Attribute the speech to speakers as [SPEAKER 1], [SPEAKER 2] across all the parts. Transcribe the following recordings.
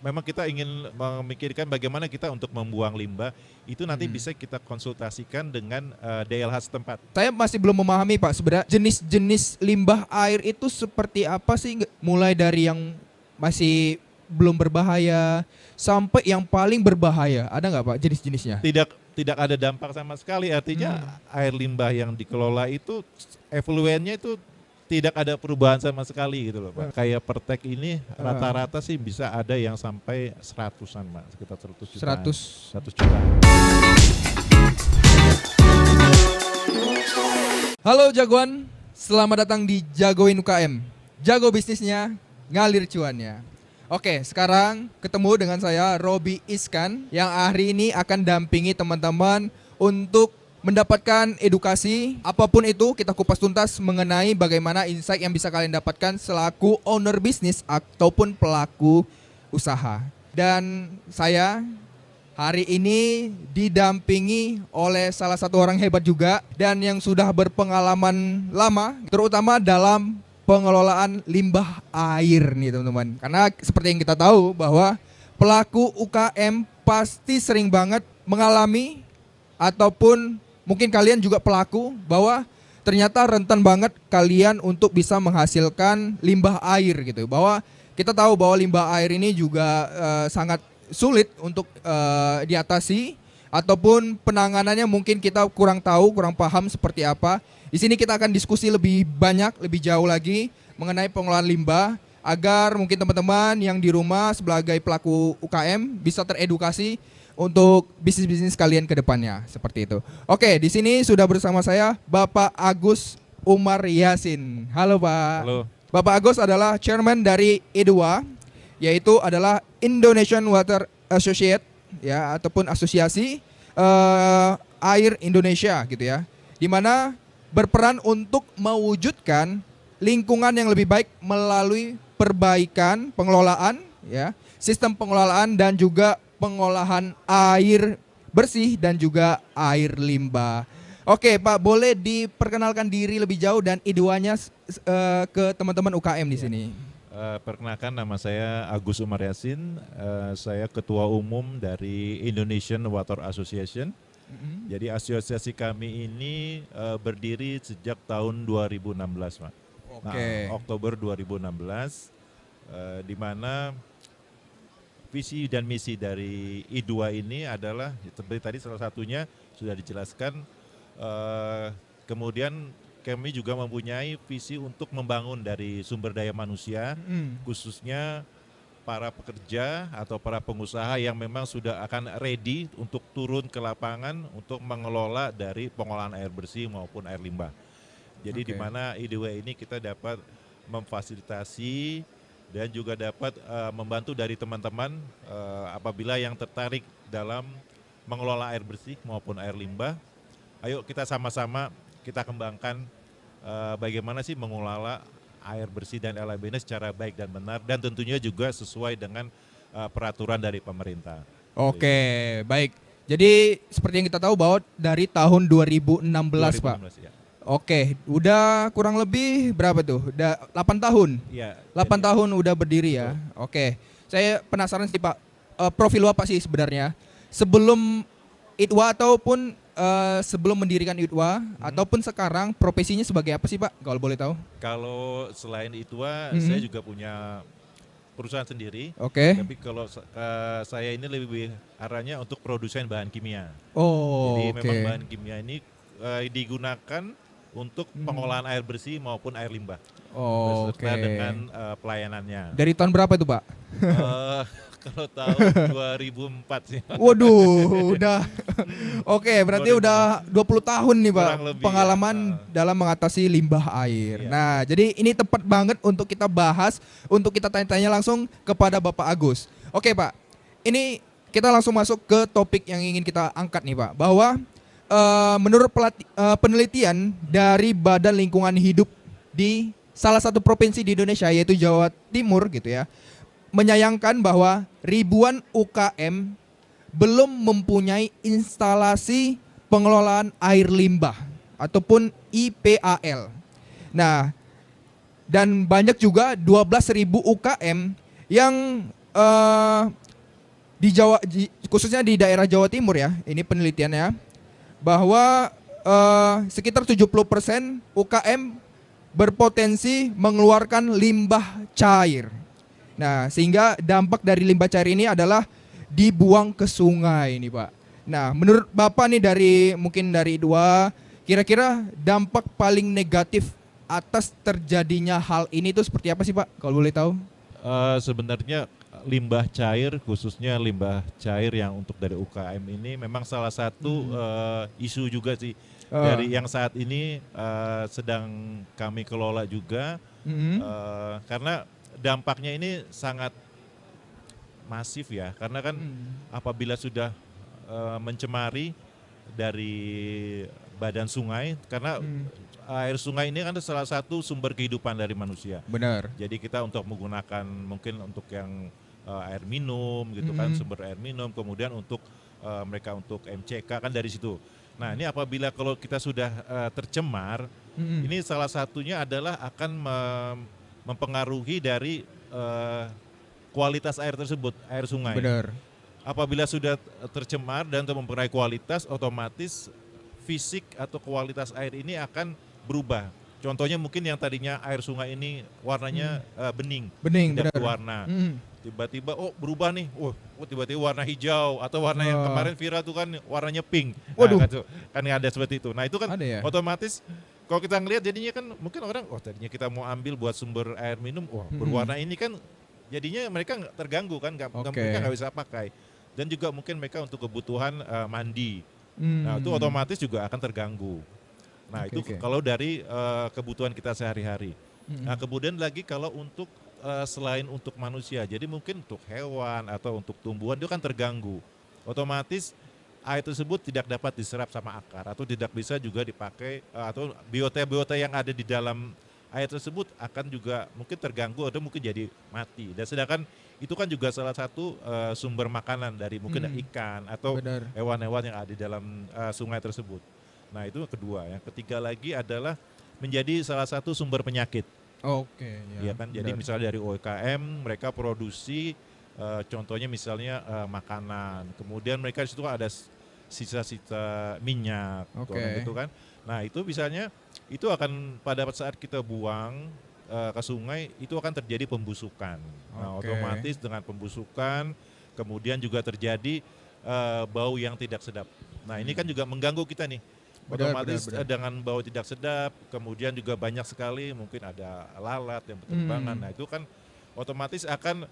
[SPEAKER 1] memang kita ingin memikirkan bagaimana kita untuk membuang limbah itu nanti bisa kita konsultasikan dengan DLH setempat.
[SPEAKER 2] Saya masih belum memahami Pak, sebenarnya jenis-jenis limbah air itu seperti apa sih? Mulai dari yang masih belum berbahaya sampai yang paling berbahaya. Ada nggak Pak jenis-jenisnya?
[SPEAKER 1] Tidak ada dampak sama sekali, artinya air limbah yang dikelola itu efluennya itu tidak ada perubahan sama sekali gitu loh Pak. Kayak Pertek ini rata-rata sih bisa ada yang sampai 100-an Pak, sekitar 100 jutaan. 100 juta.
[SPEAKER 2] Halo jagoan, selamat datang di Jagoin UKM. Jago bisnisnya, ngalir cuannya. Oke, sekarang ketemu dengan saya Robi Iskan yang hari ini akan dampingi teman-teman untuk mendapatkan edukasi apapun itu, kita kupas tuntas mengenai bagaimana insight yang bisa kalian dapatkan selaku owner bisnis ataupun pelaku usaha. Dan saya hari ini didampingi oleh salah satu orang hebat juga dan yang sudah berpengalaman lama terutama dalam pengelolaan limbah air nih teman-teman. Karena seperti yang kita tahu bahwa pelaku UKM pasti sering banget mengalami ataupun mungkin kalian juga pelaku bahwa ternyata rentan banget kalian untuk bisa menghasilkan limbah air gitu. Bahwa kita tahu bahwa limbah air ini juga sangat sulit untuk diatasi ataupun penanganannya mungkin kita kurang tahu, kurang paham seperti apa. Di sini kita akan diskusi lebih banyak, lebih jauh lagi mengenai pengelolaan limbah agar mungkin teman-teman yang di rumah sebagai pelaku UKM bisa teredukasi untuk bisnis-bisnis kalian ke depannya, seperti itu. Oke, di sini sudah bersama saya Bapak Agus Umar Yasin. Halo Pak.
[SPEAKER 1] Halo.
[SPEAKER 2] Bapak Agus adalah chairman dari IDWA, yaitu adalah Indonesian Water Associate, ya, ataupun asosiasi air Indonesia gitu ya. Di mana berperan untuk mewujudkan lingkungan yang lebih baik melalui perbaikan pengelolaan, ya, sistem pengelolaan dan juga pengolahan air bersih dan juga air limbah. Oke Pak, boleh diperkenalkan diri lebih jauh dan idwanya ke teman-teman UKM di sini.
[SPEAKER 1] Perkenalkan, nama saya Agus Umar Yasin, saya Ketua Umum dari Indonesian Water Association. Jadi asosiasi kami ini berdiri sejak tahun 2016 Pak. Nah, Oktober 2016, di mana visi dan misi dari I2 ini adalah seperti tadi salah satunya sudah dijelaskan. Kemudian kami juga mempunyai visi untuk membangun dari sumber daya manusia, khususnya para pekerja atau para pengusaha yang memang sudah akan ready untuk turun ke lapangan untuk mengelola dari pengolahan air bersih maupun air limbah. Jadi di mana I2 ini kita dapat memfasilitasi dan juga dapat membantu dari teman-teman apabila yang tertarik dalam mengelola air bersih maupun air limbah. Ayo kita sama-sama kita kembangkan bagaimana sih mengelola air bersih dan air limbah ini secara baik dan benar dan tentunya juga sesuai dengan peraturan dari pemerintah.
[SPEAKER 2] Oke, baik. Jadi seperti yang kita tahu bahwa dari tahun 2016 Pak.
[SPEAKER 1] Ya.
[SPEAKER 2] Oke, udah kurang lebih berapa tuh? Udah 8 tahun?
[SPEAKER 1] Iya.
[SPEAKER 2] 8 tahun udah berdiri ya? Oke, saya penasaran sih Pak, profil Bapak sih sebenarnya. Sebelum IDWA ataupun sebelum mendirikan IDWA ataupun sekarang profesinya sebagai apa sih Pak, kalau boleh tahu?
[SPEAKER 1] Kalau selain IDWA, saya juga punya perusahaan sendiri. Tapi kalau saya ini lebih arahnya untuk produsen bahan kimia. Jadi memang bahan kimia ini digunakan untuk pengolahan air bersih maupun air limbah. Beserta dengan pelayanannya.
[SPEAKER 2] Dari tahun berapa itu Pak?
[SPEAKER 1] Kalau tahun 2004 sih.
[SPEAKER 2] Waduh, udah. Oke, berarti udah 20 tahun nih Pak pengalaman dalam mengatasi limbah air. Nah, jadi ini tepat banget untuk kita bahas, untuk kita tanya-tanya langsung kepada Bapak Agus. Oke Pak, ini kita langsung masuk ke topik yang ingin kita angkat nih Pak. Bahwa menurut penelitian dari Badan Lingkungan Hidup di salah satu provinsi di Indonesia yaitu Jawa Timur gitu ya, menyayangkan bahwa ribuan UKM belum mempunyai instalasi pengelolaan air limbah ataupun IPAL. Nah, dan banyak juga 12.000 UKM yang di Jawa, khususnya di daerah Jawa Timur ya, ini penelitiannya bahwa sekitar 70% UKM berpotensi mengeluarkan limbah cair. Nah, sehingga dampak dari limbah cair ini adalah dibuang ke sungai nih, Pak. Nah, menurut Bapak nih mungkin dari dua, kira-kira dampak paling negatif atas terjadinya hal ini itu seperti apa sih, Pak? Kalau boleh tahu?
[SPEAKER 1] Sebenarnya limbah cair, khususnya limbah cair yang untuk dari UKM ini memang salah satu isu juga sih. Dari yang saat ini sedang kami kelola juga, karena dampaknya ini sangat masif ya, karena kan apabila sudah mencemari dari badan sungai, karena air sungai ini kan salah satu sumber kehidupan dari manusia.
[SPEAKER 2] Benar.
[SPEAKER 1] Jadi kita untuk menggunakan mungkin untuk yang air minum gitu kan, sumber air minum, kemudian untuk mereka untuk MCK kan dari situ. Nah, ini apabila kalau kita sudah tercemar, ini salah satunya adalah akan mempengaruhi dari kualitas air tersebut, air sungai.
[SPEAKER 2] Benar.
[SPEAKER 1] Apabila sudah tercemar dan mempengaruhi kualitas, otomatis fisik atau kualitas air ini akan berubah. Contohnya mungkin yang tadinya air sungai ini warnanya bening, tidak
[SPEAKER 2] benar.
[SPEAKER 1] berwarna. Tiba-tiba berubah nih, tiba-tiba warna hijau atau warna yang kemarin viral tuh kan warnanya pink.
[SPEAKER 2] Waduh.
[SPEAKER 1] Nah, kan ada seperti itu. Nah, itu kan
[SPEAKER 2] Ya?
[SPEAKER 1] otomatis kalau kita ngelihat jadinya kan mungkin orang tadinya kita mau ambil buat sumber air minum, berwarna ini kan jadinya mereka nggak terganggu kan, mereka nggak bisa pakai. Dan juga mungkin mereka untuk kebutuhan mandi. Nah, itu otomatis juga akan terganggu. Nah, itu kalau dari kebutuhan kita sehari-hari. Nah, kemudian lagi kalau untuk selain untuk manusia, jadi mungkin untuk hewan atau untuk tumbuhan itu kan terganggu. Otomatis air tersebut tidak dapat diserap sama akar atau tidak bisa juga dipakai atau biota-biota yang ada di dalam air tersebut akan juga mungkin terganggu atau mungkin jadi mati. Dan sedangkan itu kan juga salah satu sumber makanan dari mungkin ikan atau hewan-hewan yang ada di dalam sungai tersebut. Nah, itu kedua. Yang ketiga lagi adalah menjadi salah satu sumber penyakit. Ya kan. Jadi misalnya dari UKM mereka produksi contohnya misalnya makanan. Kemudian mereka di situ ada sisa-sisa minyak gitu kan. Nah, itu misalnya itu akan pada saat kita buang ke sungai itu akan terjadi pembusukan. Nah, otomatis dengan pembusukan kemudian juga terjadi bau yang tidak sedap. Nah, ini kan juga mengganggu kita nih. Otomatis dengan bau tidak sedap, kemudian juga banyak sekali mungkin ada lalat yang berterbangan. Nah, itu kan otomatis akan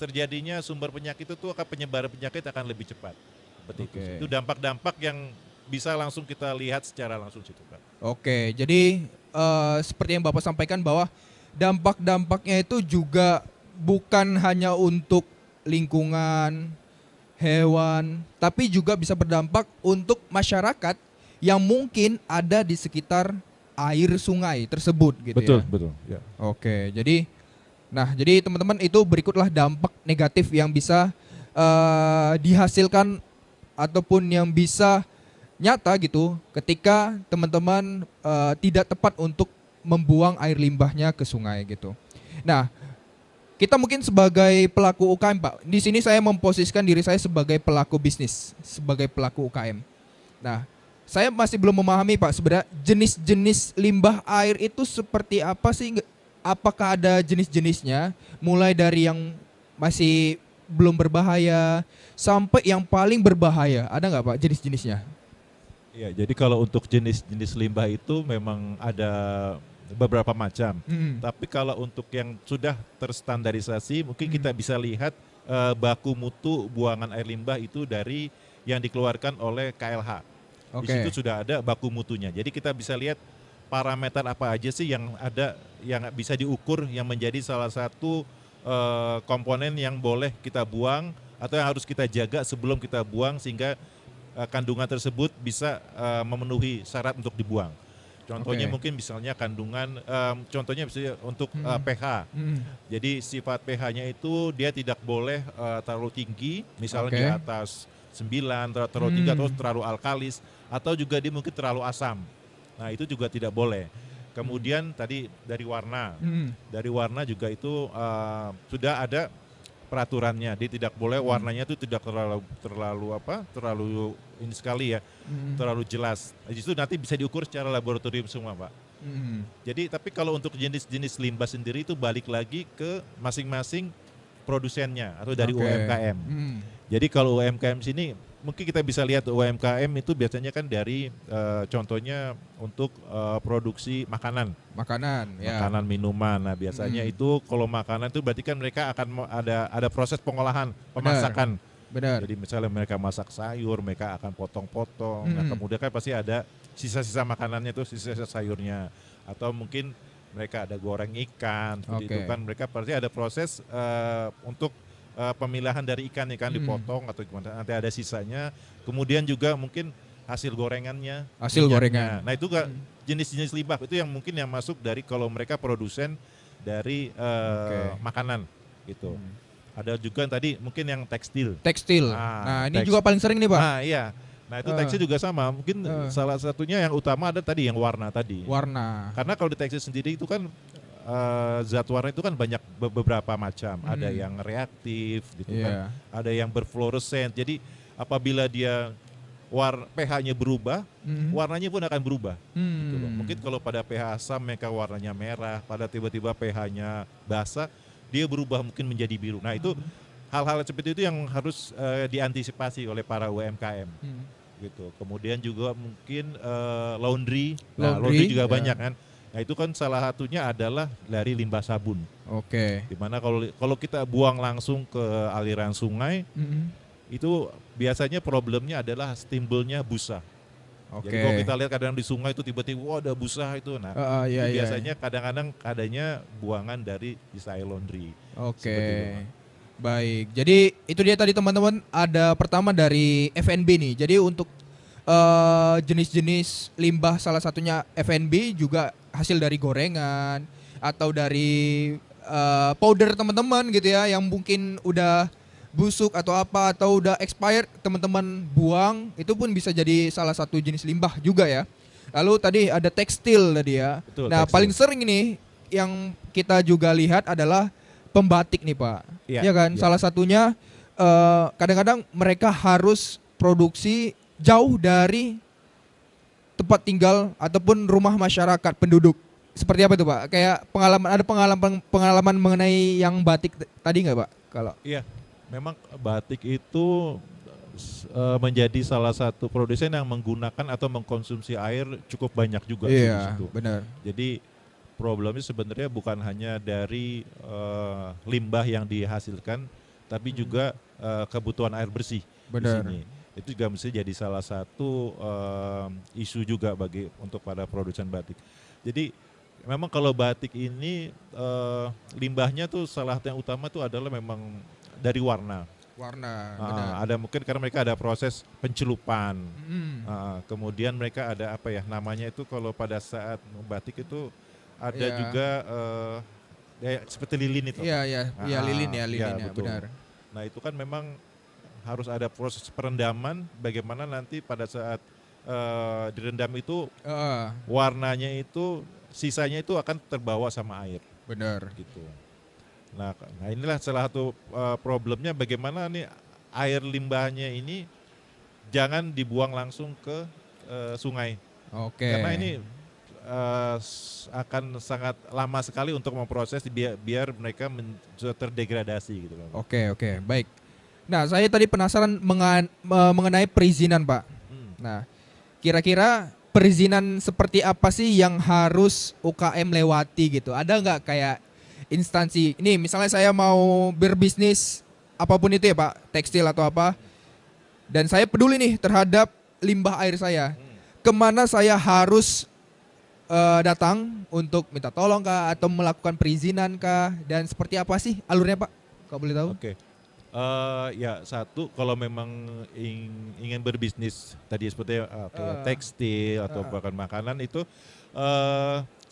[SPEAKER 1] terjadinya sumber penyakit itu akan penyebaran penyakit akan lebih cepat. Seperti itu. Itu dampak-dampak yang bisa langsung kita lihat secara langsung situ, Pak.
[SPEAKER 2] Jadi seperti yang Bapak sampaikan bahwa dampak-dampaknya itu juga bukan hanya untuk lingkungan, hewan, tapi juga bisa berdampak untuk masyarakat yang mungkin ada di sekitar air sungai tersebut gitu.
[SPEAKER 1] Betul. Ya.
[SPEAKER 2] Jadi teman-teman itu berikutlah dampak negatif yang bisa dihasilkan ataupun yang bisa nyata gitu ketika teman-teman tidak tepat untuk membuang air limbahnya ke sungai gitu. Nah, kita mungkin sebagai pelaku UKM, Pak. Di sini saya memposisikan diri saya sebagai pelaku bisnis, sebagai pelaku UKM. Nah, saya masih belum memahami, Pak, sebenarnya jenis-jenis limbah air itu seperti apa sih? Apakah ada jenis-jenisnya? Mulai dari yang masih belum berbahaya sampai yang paling berbahaya. Ada nggak, Pak, jenis-jenisnya?
[SPEAKER 1] Ya, jadi kalau untuk jenis-jenis limbah itu memang ada beberapa macam. Tapi kalau untuk yang sudah terstandarisasi, mungkin kita bisa lihat baku mutu buangan air limbah itu dari yang dikeluarkan oleh KLH. Di situ sudah ada baku mutunya. Jadi kita bisa lihat parameter apa aja sih yang ada yang bisa diukur yang menjadi salah satu komponen yang boleh kita buang atau yang harus kita jaga sebelum kita buang sehingga kandungan tersebut bisa memenuhi syarat untuk dibuang. Contohnya mungkin misalnya kandungan, contohnya misalnya untuk pH. Jadi sifat pH-nya itu dia tidak boleh terlalu tinggi, misalnya di atas 9, terlalu tinggi atau terlalu alkalis, atau juga dia mungkin terlalu asam. Nah, itu juga tidak boleh. Kemudian tadi dari warna juga itu sudah ada peraturannya. Dia tidak boleh warnanya itu tidak terlalu ini sekali ya, terlalu jelas. Itu nanti bisa diukur secara laboratorium semua, Pak. Jadi tapi kalau untuk jenis-jenis limbah sendiri itu balik lagi ke masing-masing produsennya atau dari UMKM. Jadi kalau UMKM sini mungkin kita bisa lihat UMKM itu biasanya kan dari contohnya untuk produksi makanan minuman. Nah biasanya itu kalau makanan itu berarti kan mereka akan ada proses pengolahan pemasakan.
[SPEAKER 2] Benar.
[SPEAKER 1] Jadi misalnya mereka masak sayur, mereka akan potong-potong. Nah kemudian kan pasti ada sisa-sisa makanannya itu, sisa-sisa sayurnya, atau mungkin mereka ada goreng ikan seperti itu kan, mereka pasti ada proses untuk pemilahan dari ikan dipotong atau gimana, nanti ada sisanya, kemudian juga mungkin hasil gorengannya, gorengan. Nah itu juga jenis-jenis limbah itu yang mungkin yang masuk dari kalau mereka produsen dari makanan gitu. Ada juga tadi mungkin yang tekstil.
[SPEAKER 2] Nah ini juga paling sering nih Pak.
[SPEAKER 1] Nah iya. Nah itu tekstil juga sama, mungkin salah satunya yang utama ada tadi yang warna tadi. Karena kalau di tekstil sendiri itu kan zat warna itu kan banyak beberapa macam. Ada yang reaktif gitu kan, ada yang berfluoresen. Jadi apabila dia pH-nya berubah, warnanya pun akan berubah. Gitu loh. Mungkin kalau pada pH asam mereka warnanya merah, pada tiba-tiba pH-nya basa, dia berubah mungkin menjadi biru. Nah itu hal-hal seperti itu yang harus diantisipasi oleh para UMKM. Gitu. Kemudian juga mungkin laundry juga banyak kan. Nah itu kan salah satunya adalah dari limbah sabun. Dimana kalau kita buang langsung ke aliran sungai, itu biasanya problemnya adalah timbulnya busa. Jadi kalau kita lihat kadang di sungai itu tiba-tiba ada busa itu. Nah itu biasanya kadang-kadang adanya buangan dari desain laundry.
[SPEAKER 2] Baik, jadi itu dia tadi teman-teman, ada pertama dari F&B nih. Jadi untuk jenis-jenis limbah salah satunya F&B juga hasil dari gorengan atau dari powder teman-teman gitu ya, yang mungkin udah busuk atau apa atau udah expired, teman-teman buang, itu pun bisa jadi salah satu jenis limbah juga ya. Lalu tadi ada tekstil tadi ya.
[SPEAKER 1] Betul,
[SPEAKER 2] nah
[SPEAKER 1] tekstil.
[SPEAKER 2] Paling sering ini yang kita juga lihat adalah pembatik nih Pak. Iya kan? Salah satunya kadang-kadang mereka harus produksi jauh dari tempat tinggal ataupun rumah masyarakat penduduk. Seperti apa itu Pak? Kayak pengalaman mengenai yang batik tadi nggak Pak? Kalau
[SPEAKER 1] memang batik itu menjadi salah satu produsen yang menggunakan atau mengkonsumsi air cukup banyak juga di situ.
[SPEAKER 2] Benar.
[SPEAKER 1] Jadi problemnya sebenarnya bukan hanya dari limbah yang dihasilkan, tapi juga kebutuhan air bersih di sini. Itu juga mesti jadi salah satu isu juga untuk para produsen batik. Jadi memang kalau batik ini limbahnya tuh salah satu yang utama tuh adalah memang dari warna. Ada mungkin karena mereka ada proses pencelupan. Kemudian mereka ada namanya itu kalau pada saat batik itu ada juga seperti lilin itu.
[SPEAKER 2] Lilin ya, benar.
[SPEAKER 1] Nah itu kan memang harus ada proses perendaman, bagaimana nanti pada saat direndam itu warnanya itu sisanya itu akan terbawa sama air.
[SPEAKER 2] Benar.
[SPEAKER 1] Gitu. Nah inilah salah satu problemnya, bagaimana nih air limbahnya ini jangan dibuang langsung ke sungai. Karena ini akan sangat lama sekali untuk memproses biar mereka terdegradasi gitu.
[SPEAKER 2] Baik. Nah saya tadi penasaran mengenai perizinan Pak. Nah kira-kira perizinan seperti apa sih yang harus UKM lewati gitu? Ada nggak kayak instansi, ini misalnya saya mau berbisnis apapun itu ya Pak, tekstil atau apa, dan saya peduli nih terhadap limbah air saya, kemana saya harus datang untuk minta tolong kah atau melakukan perizinan kah, dan seperti apa sih alurnya Pak, kalau boleh tahu?
[SPEAKER 1] Satu, kalau memang ingin berbisnis tadi seperti tekstil atau bahkan makanan itu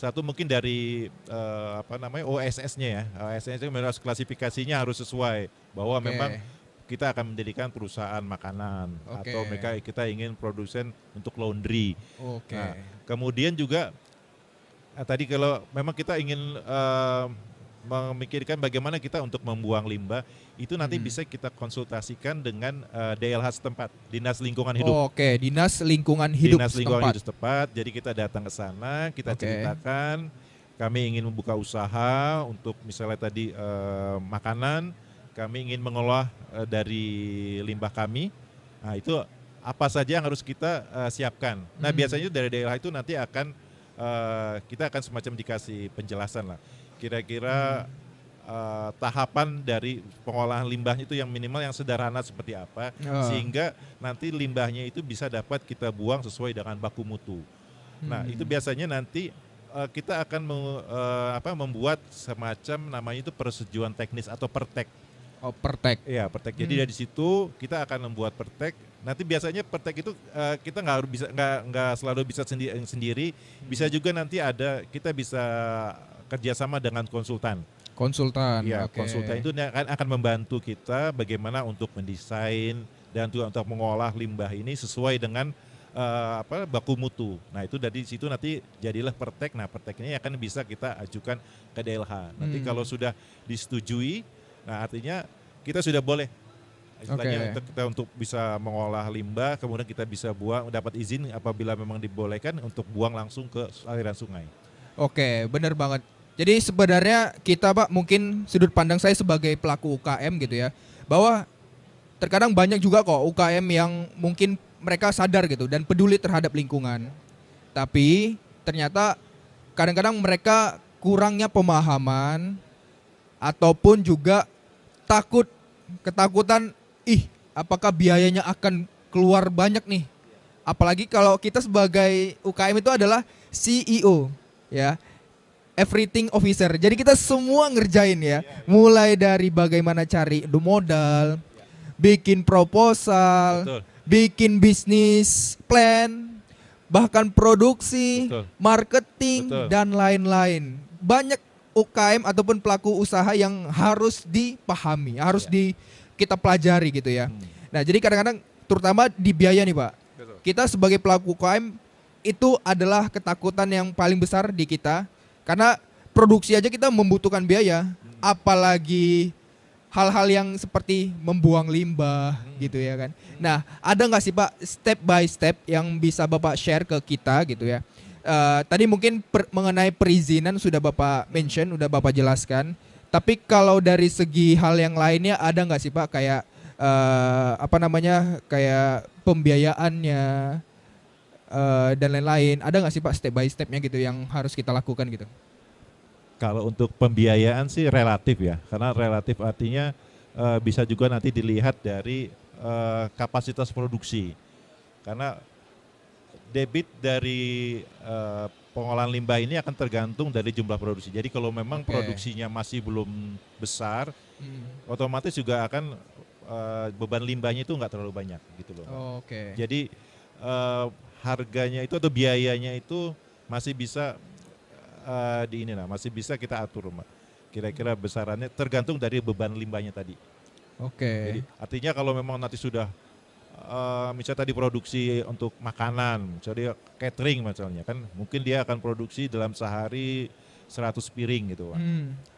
[SPEAKER 1] satu mungkin dari OSS-nya ya. OSS itu harus klasifikasinya harus sesuai bahwa memang kita akan mendirikan perusahaan makanan atau kita ingin produsen untuk laundry. Nah, kemudian juga tadi kalau memang kita ingin memikirkan bagaimana kita untuk membuang limbah, itu nanti bisa kita konsultasikan dengan DLH setempat, Dinas Lingkungan Hidup.
[SPEAKER 2] Oke, Dinas Lingkungan Hidup
[SPEAKER 1] Dinas Lingkungan
[SPEAKER 2] setempat.
[SPEAKER 1] Hidup setempat. Jadi kita datang ke sana, kita
[SPEAKER 2] Oke.
[SPEAKER 1] ceritakan kami ingin membuka usaha untuk misalnya tadi makanan, kami ingin mengolah dari limbah kami. Nah, itu apa saja yang harus kita siapkan. Nah, biasanya dari daerah itu nanti akan kita akan semacam dikasih penjelasan lah. Kira-kira tahapan dari pengolahan limbahnya itu yang minimal yang sederhana seperti apa, sehingga nanti limbahnya itu bisa dapat kita buang sesuai dengan baku mutu. Nah, itu biasanya nanti kita akan membuat semacam namanya itu persetujuan teknis atau pertek.
[SPEAKER 2] Oh, pertek.
[SPEAKER 1] Iya, pertek. Jadi dari situ kita akan membuat pertek. Nanti biasanya pertek itu kita nggak selalu bisa sendiri. Bisa juga nanti kita bisa kerjasama dengan konsultan.
[SPEAKER 2] Konsultan.
[SPEAKER 1] Iya,
[SPEAKER 2] Okay.
[SPEAKER 1] konsultan itu akan membantu kita bagaimana untuk mendesain dan untuk mengolah limbah ini sesuai dengan baku mutu. Nah, itu dari situ nanti jadilah pertek. Nah, pertek ini akan bisa kita ajukan ke DLH. Nanti kalau sudah disetujui, nah artinya kita sudah boleh istilahnya untuk bisa mengolah limbah, kemudian kita bisa buang, dapat izin apabila memang dibolehkan untuk buang langsung ke aliran sungai.
[SPEAKER 2] Oke, benar banget. Jadi sebenarnya kita Pak, mungkin sudut pandang saya sebagai pelaku UKM gitu ya, bahwa terkadang banyak juga kok UKM yang mungkin mereka sadar gitu dan peduli terhadap lingkungan. Tapi ternyata kadang-kadang mereka kurangnya pemahaman ataupun juga ketakutan, apakah biayanya akan keluar banyak nih. Apalagi kalau kita sebagai UKM itu adalah CEO ya. Everything officer. Jadi kita semua ngerjain ya. Mulai dari bagaimana cari modal, bikin proposal,
[SPEAKER 1] Betul.
[SPEAKER 2] bikin bisnis plan, bahkan produksi, marketing, dan lain-lain. Banyak UKM ataupun pelaku usaha yang harus dipahami, harus kita pelajari gitu ya. Nah, jadi kadang-kadang terutama di biaya nih Pak. Kita sebagai pelaku UKM itu adalah ketakutan yang paling besar di kita. Karena produksi aja kita membutuhkan biaya, apalagi hal-hal yang seperti membuang limbah gitu ya kan. Nah, ada nggak sih Pak step by step yang bisa Bapak share ke kita gitu ya? Tadi mungkin mengenai perizinan sudah Bapak mention, udah Bapak jelaskan. Tapi kalau dari segi hal yang lainnya ada nggak sih Pak kayak kayak pembiayaannya dan lain-lain, ada nggak sih Pak step by stepnya gitu yang harus kita lakukan gitu?
[SPEAKER 1] Kalau untuk pembiayaan sih relatif ya, karena relatif artinya bisa juga nanti dilihat dari kapasitas produksi. Karena debit dari pengolahan limbah ini akan tergantung dari jumlah produksi. Jadi kalau memang produksinya masih belum besar, otomatis juga akan beban limbahnya itu nggak terlalu banyak gitu loh. Jadi harganya itu atau biayanya itu masih bisa masih bisa kita atur, Mbak. Kira-kira besarannya tergantung dari beban limbahnya tadi. Jadi artinya kalau memang nanti sudah misalnya tadi produksi untuk makanan, misalnya catering misalnya kan, mungkin dia akan produksi dalam sehari 100 piring gitu, Pak.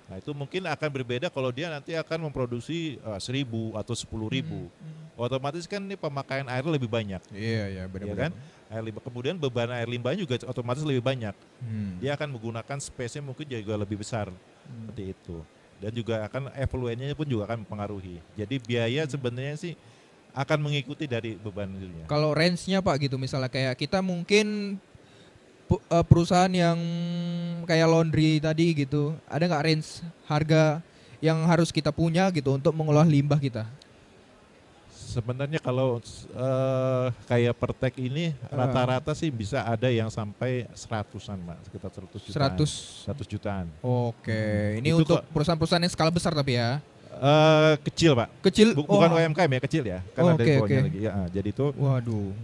[SPEAKER 1] Nah, itu mungkin akan berbeda kalau dia nanti akan memproduksi 1.000 atau 10.000. Otomatis kan ini pemakaian air lebih banyak.
[SPEAKER 2] Iya, benar-benar.
[SPEAKER 1] Ya kan? Air limbah, kemudian beban air limbahnya juga otomatis lebih banyak. Dia akan menggunakan space-nya mungkin juga lebih besar. Seperti itu. Dan juga akan efluennya pun juga akan mempengaruhi. Jadi biaya sebenarnya sih akan mengikuti dari beban itunya.
[SPEAKER 2] Kalau range-nya Pak gitu, misalnya kayak kita mungkin perusahaan yang kayak laundry tadi gitu, ada nggak range harga yang harus kita punya gitu untuk mengolah limbah kita?
[SPEAKER 1] Sebenarnya kalau kayak pertek ini rata-rata sih bisa ada yang sampai 100-an, Mbak, sekitar 100 jutaan.
[SPEAKER 2] Ini itu untuk perusahaan-perusahaan yang skala besar tapi ya?
[SPEAKER 1] Kecil, Pak.
[SPEAKER 2] Kecil?
[SPEAKER 1] Bukan UMKM ya, kecil ya. Kan ada di bawahnya lagi. Ya, jadi itu.
[SPEAKER 2] Waduh.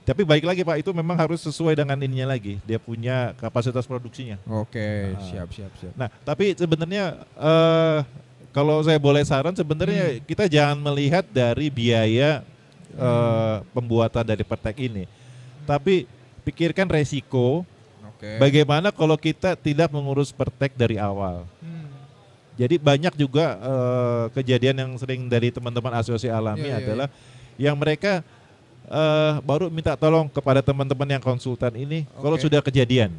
[SPEAKER 1] Tapi baik lagi Pak, itu memang harus sesuai dengan ininya lagi. Dia punya kapasitas produksinya.
[SPEAKER 2] Siap.
[SPEAKER 1] Nah, tapi sebenarnya kalau saya boleh saran, sebenarnya kita jangan melihat dari biaya pembuatan dari pertek ini. Tapi pikirkan resiko. Bagaimana kalau kita tidak mengurus pertek dari awal. Jadi banyak juga kejadian yang sering dari teman-teman asosiasi alami adalah yang mereka baru minta tolong kepada teman-teman yang konsultan ini kalau sudah kejadian.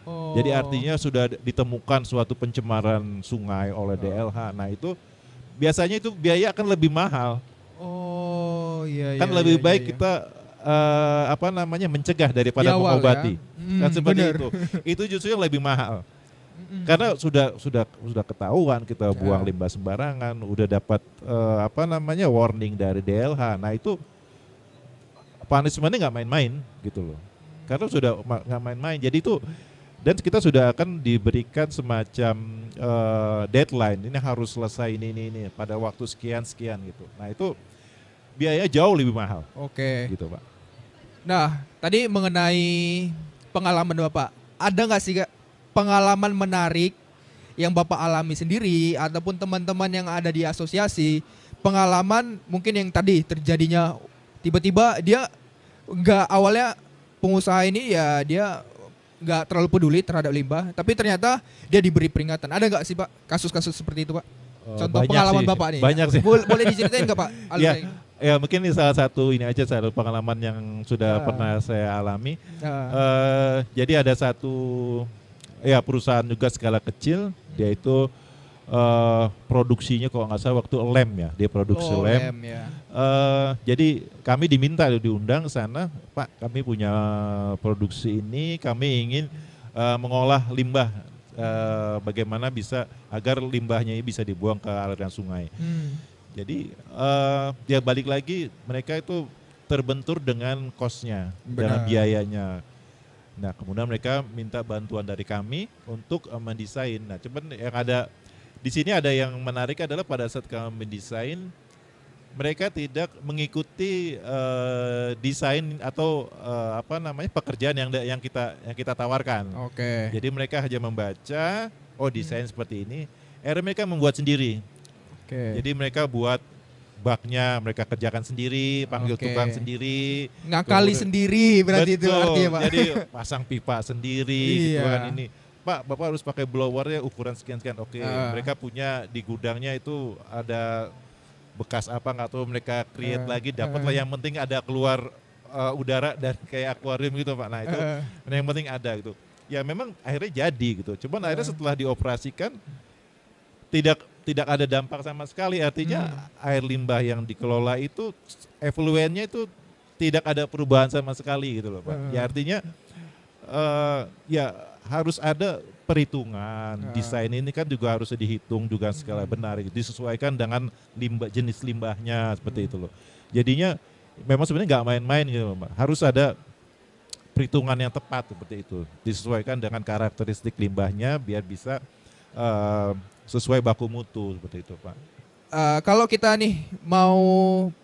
[SPEAKER 1] Jadi artinya sudah ditemukan suatu pencemaran sungai oleh DLH. Nah itu biasanya itu biaya akan lebih mahal. Kan lebih baik kita mencegah daripada mengobati. Kan seperti itu. Itu justru yang lebih mahal. Karena sudah ketahuan kita buang limbah sembarangan, udah dapat warning dari DLH. Nah itu punishment-nya nggak main-main gitu loh. Karena sudah nggak main-main. Jadi itu dan kita sudah akan diberikan semacam deadline. Ini harus selesai ini pada waktu sekian gitu. Nah itu biaya jauh lebih mahal. Gitu Pak.
[SPEAKER 2] Nah tadi mengenai pengalaman Bapak, ada nggak sih pengalaman menarik yang Bapak alami sendiri ataupun teman-teman yang ada di asosiasi, pengalaman mungkin yang tadi terjadinya tiba-tiba dia nggak, awalnya pengusaha ini ya dia nggak terlalu peduli terhadap limbah, tapi ternyata dia diberi peringatan. Ada nggak sih Pak kasus-kasus seperti itu Pak? Contoh pengalaman
[SPEAKER 1] sih.
[SPEAKER 2] Bapak nih.
[SPEAKER 1] Banyak sih.
[SPEAKER 2] Boleh diceritain nggak Pak?
[SPEAKER 1] Ya mungkin ini salah satu pengalaman yang sudah pernah saya alami. Jadi ada satu perusahaan juga skala kecil, dia itu produksinya kalau nggak salah waktu lem ya, dia produksi lem. Jadi kami diundang ke sana, Pak, kami punya produksi ini, kami ingin mengolah limbah, bagaimana bisa agar limbahnya ini bisa dibuang ke aliran sungai. Jadi ya balik lagi mereka itu terbentur dengan cost-nya, dengan biayanya. Nah kemudian mereka minta bantuan dari kami untuk mendesain. Nah cuman yang ada di sini ada yang menarik adalah pada saat kami mendesain, mereka tidak mengikuti desain atau pekerjaan yang kita tawarkan. Jadi mereka hanya membaca, desain seperti ini, akhirnya mereka membuat sendiri. Jadi mereka buat baknya mereka kerjakan sendiri, panggil tukang sendiri,
[SPEAKER 2] ngakali sendiri berarti. Betul, itu artinya Pak.
[SPEAKER 1] Jadi pasang pipa sendiri gitu kan ini. Pak, Bapak harus pakai blowernya ukuran sekian-sekian. Mereka punya di gudangnya itu ada bekas apa nggak tahu, mereka create lagi, dapatlah yang penting ada keluar udara dari kayak akuarium gitu Pak. Nah itu yang penting ada gitu. Ya memang akhirnya jadi gitu. Cuman akhirnya setelah dioperasikan tidak ada dampak sama sekali. Artinya air limbah yang dikelola itu efluennya itu tidak ada perubahan sama sekali gitu loh Pak. Ya artinya harus ada perhitungan. Desain ini kan juga harus dihitung juga skala benar, disesuaikan dengan jenis limbahnya seperti itu loh. Jadinya memang sebenarnya nggak main-main gitu Pak. Harus ada perhitungan yang tepat seperti itu, disesuaikan dengan karakteristik limbahnya biar bisa sesuai baku mutu seperti itu Pak.
[SPEAKER 2] Kalau kita nih mau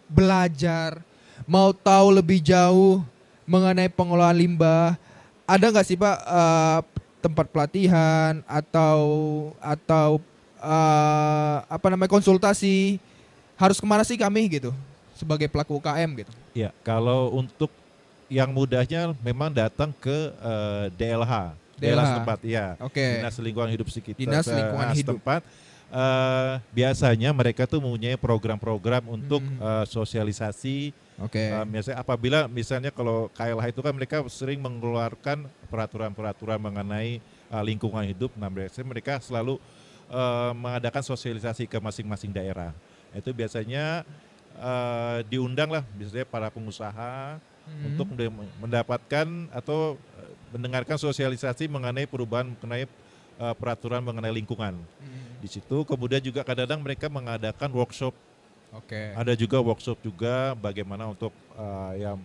[SPEAKER 2] belajar, mau tahu lebih jauh mengenai pengelolaan limbah, ada nggak sih Pak tempat pelatihan atau konsultasi? Harus kemana sih kami gitu sebagai pelaku UKM gitu?
[SPEAKER 1] Ya kalau untuk yang mudahnya memang datang ke DLH setempat ya. Dinas Lingkungan Hidup setempat. Biasanya mereka tuh mempunyai program-program untuk sosialisasi. Misalnya apabila kalau KLH itu kan mereka sering mengeluarkan peraturan-peraturan mengenai lingkungan hidup. Nah biasanya mereka selalu mengadakan sosialisasi ke masing-masing daerah. Itu biasanya diundang lah biasanya para pengusaha untuk mendapatkan atau mendengarkan sosialisasi mengenai perubahan mengenai peraturan mengenai lingkungan. Di situ kemudian juga kadang-kadang mereka mengadakan workshop. Ada juga workshop juga bagaimana untuk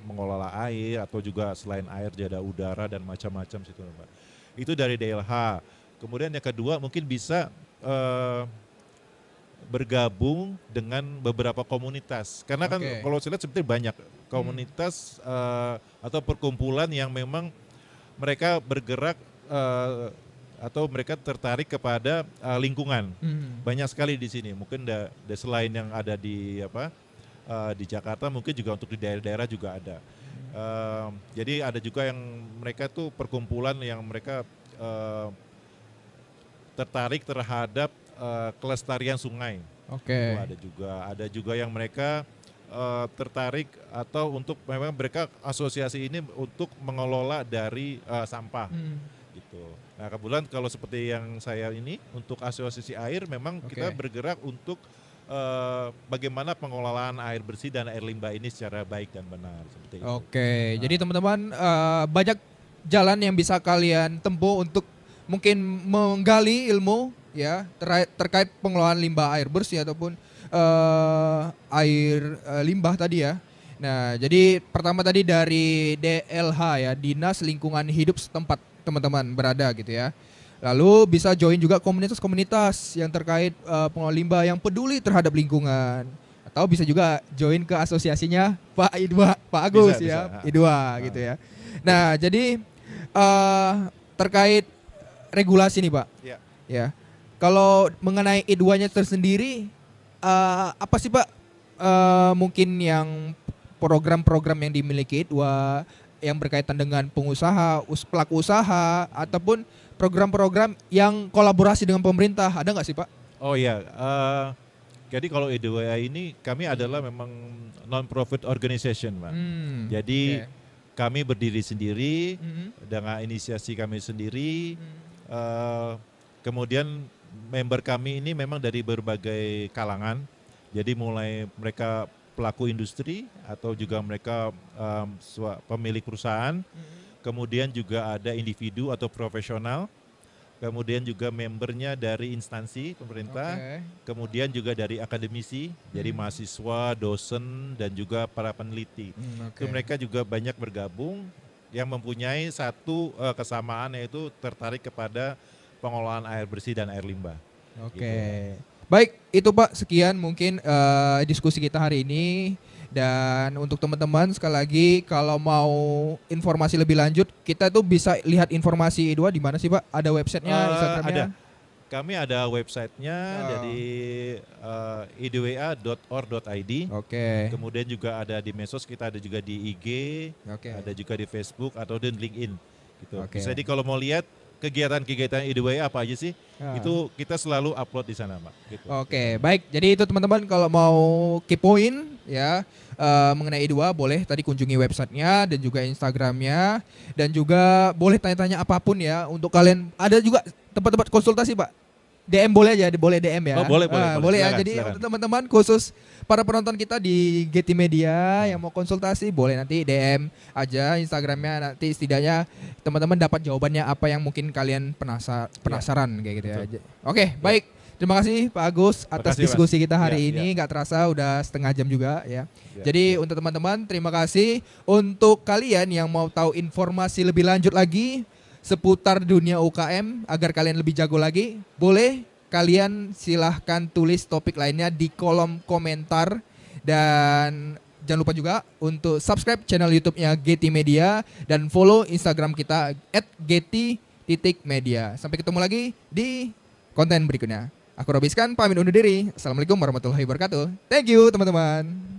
[SPEAKER 1] mengelola air atau juga selain air ada udara dan macam-macam situ Pak. Itu dari DLH. Kemudian yang kedua mungkin bisa bergabung dengan beberapa komunitas. Karena kan kalau saya lihat sebenarnya banyak komunitas atau perkumpulan yang memang mereka bergerak atau mereka tertarik kepada lingkungan. Banyak sekali di sini. Mungkin selain yang ada di di Jakarta, mungkin juga untuk di daerah-daerah juga ada. Jadi ada juga yang mereka tuh perkumpulan yang mereka tertarik terhadap kelestarian sungai.
[SPEAKER 2] Oke.
[SPEAKER 1] Itu ada juga yang mereka tertarik atau untuk memang mereka asosiasi ini untuk mengelola dari sampah gitu. Nah kebetulan kalau seperti yang saya ini untuk asosiasi air memang kita bergerak untuk bagaimana pengelolaan air bersih dan air limbah ini secara baik dan benar seperti itu.
[SPEAKER 2] Oke, jadi teman-teman banyak jalan yang bisa kalian tempuh untuk mungkin menggali ilmu ya terkait pengelolaan limbah air bersih ataupun air limbah tadi ya. Nah, jadi pertama tadi dari DLH ya, Dinas Lingkungan Hidup setempat teman-teman berada gitu ya. Lalu bisa join juga komunitas-komunitas yang terkait pengelola limbah yang peduli terhadap lingkungan. Atau bisa juga join ke asosiasinya Pak Idwa, Pak Agus ya, Idwa gitu ya. Nah, jadi terkait regulasi nih Pak. Ya. Kalau mengenai I2-nya tersendiri, apa sih Pak mungkin yang program-program yang dimiliki I2 yang berkaitan dengan pengusaha, pelaku usaha, ataupun program-program yang kolaborasi dengan pemerintah, ada nggak sih Pak?
[SPEAKER 1] Oh iya, jadi kalau I2A ini kami adalah memang non-profit organization Pak. Jadi kami berdiri sendiri dengan inisiasi kami sendiri, kemudian member kami ini memang dari berbagai kalangan, jadi mulai mereka pelaku industri atau juga mereka pemilik perusahaan, kemudian juga ada individu atau profesional, kemudian juga membernya dari instansi pemerintah, kemudian juga dari akademisi, jadi mahasiswa, dosen, dan juga para peneliti. Itu mereka juga banyak bergabung yang mempunyai satu kesamaan yaitu tertarik kepada pengelolaan air bersih dan air limbah. Gitu.
[SPEAKER 2] Baik, itu Pak sekian mungkin diskusi kita hari ini. Dan untuk teman-teman sekali lagi kalau mau informasi lebih lanjut kita tuh bisa lihat informasi I2 di mana sih Pak? Ada websitenya, Instagramnya?
[SPEAKER 1] Ada. Kami ada websitenya dari idwa.org.id. Kemudian juga ada di medsos, kita ada juga di IG, ada juga di Facebook atau di LinkedIn. Gitu. Jadi kalau mau lihat kegiatan-kegiatan I2A apa aja sih? Itu kita selalu upload di sana, Pak. Gitu.
[SPEAKER 2] Baik. Jadi itu teman-teman kalau mau kepoin ya mengenai I2 boleh tadi kunjungi websitenya dan juga Instagramnya dan juga boleh tanya-tanya apapun ya untuk kalian. Ada juga tempat-tempat konsultasi Pak. DM boleh aja, boleh DM ya.
[SPEAKER 1] Boleh
[SPEAKER 2] ya. Jadi untuk teman-teman khusus para penonton kita di Getty Media yang mau konsultasi boleh nanti DM aja Instagramnya, nanti setidaknya teman-teman dapat jawabannya apa yang mungkin kalian penasaran kayak gitu ya. Baik. Terima kasih Pak Agus atas diskusi kita hari ini. Nggak terasa udah setengah jam juga ya. Jadi untuk teman-teman terima kasih. Untuk kalian yang mau tahu informasi lebih lanjut lagi seputar dunia UKM agar kalian lebih jago lagi, boleh kalian silahkan tulis topik lainnya di kolom komentar. Dan jangan lupa juga untuk subscribe channel YouTube-nya Getty Media dan follow Instagram kita @getty_media. Sampai ketemu lagi di konten berikutnya. Aku Robi Iskan, pamit undur diri. Assalamualaikum warahmatullahi wabarakatuh. Thank you teman-teman.